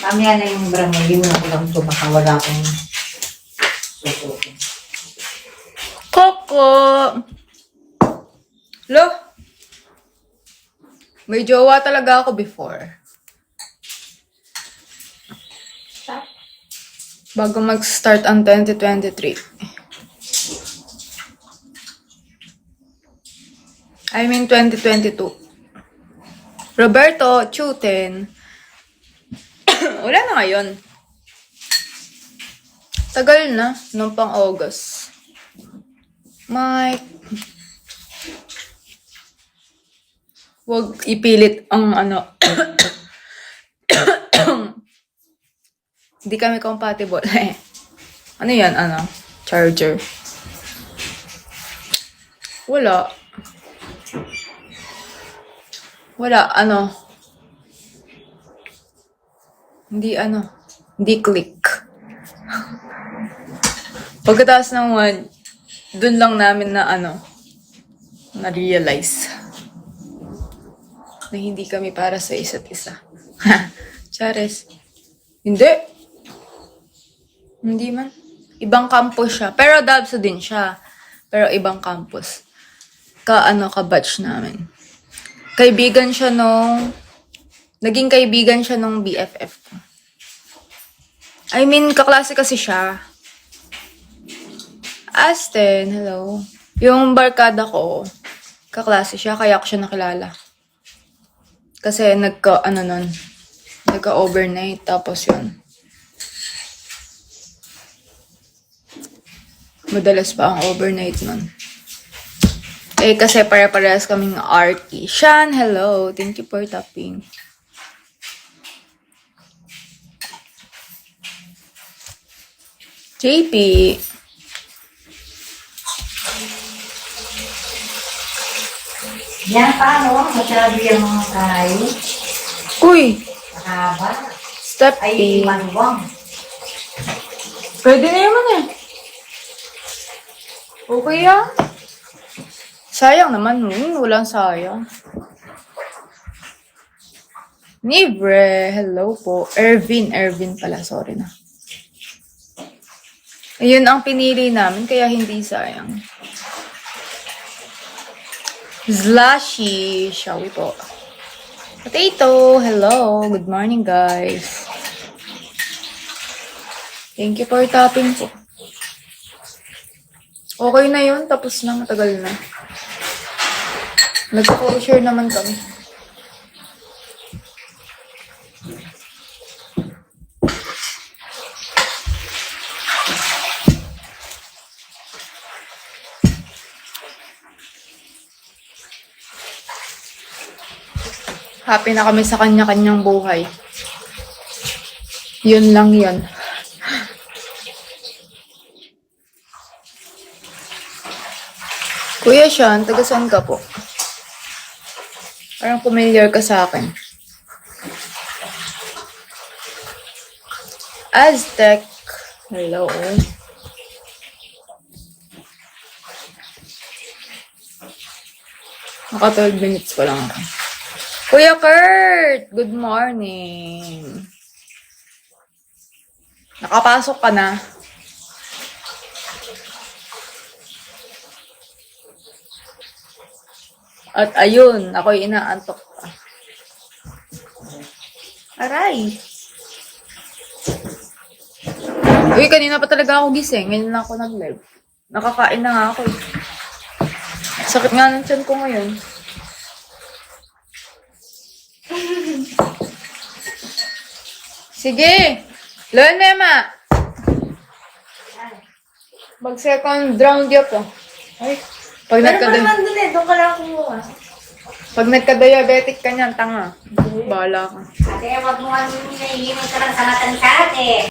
Mamaya na yung bra mo, hindi mo na ko lang ito, baka wala akong susukin. Coco! Lo? May jowa talaga ako before. Bago mag-start ang 2023. I mean 2022. Roberto Chuten. Wala na ngayon. Tagal na, nung pang August. Mike. Huwag ipilit ang ano. Hindi kami compatible. Ano yan? Ano? Charger. Wala. Wala. Ano? Hindi ano. Hindi click. Pagkatapos ng one, dun lang namin na ano, na-realize na hindi kami para sa isa't isa. Chares. Hindi. Hindi man. Ibang campus siya. Pero Dabso din siya. Pero ibang campus. Ka-batch namin. Kaibigan siya naging kaibigan siya nung BFF ko. I mean, kaklase kasi siya. Aston, hello. Yung barkada ko, kaklase siya, kaya ko siya nakilala. Kasi nagka-overnight, tapos yun. Madalas pa ang overnight nun. Eh, kasi pare-parehas kaming arty. Shan, hello. Thank you for tapping. JP. Yan pa, no? Masyado yung mga kayo. Uy, Mahaba. step Ay, A. manuwang. Pwede na yaman eh. Okay yan. Sayang naman, walang sayang. Nibre, hello po. Ervin pala, sorry na. Ayun ang pinili namin, kaya hindi sayang. Slashy, shall we po? Potato, hello. Good morning, guys. Thank you for tapping po. Okay na yun, tapos na, matagal na. Nag-closure naman kami. Happy na kami sa kanya-kanyang buhay. Yun lang yun. Kuya Sean, taga saan ka po? Parang familiar ka sa akin. Aztec. Hello. Naka 12 minutes pa lang ako. Kuya Kurt! Good morning. Nakapasok ka na? At ayun, ako'y inaantok pa. Aray! Uy, kanina pa talaga ako gising. Ngayon lang ako nag-live. Nakakain na nga ako. Sakit nga ng tiyan ko ngayon. Sige! Loan Mema! Mag-second round yun po. Ay, pag Doon ka lang kumuha. Pag nagka-diabetic ka niyan, tanga. Bahala ka. Ate, wag mo ano, hihingin ka lang sa matang sa ate.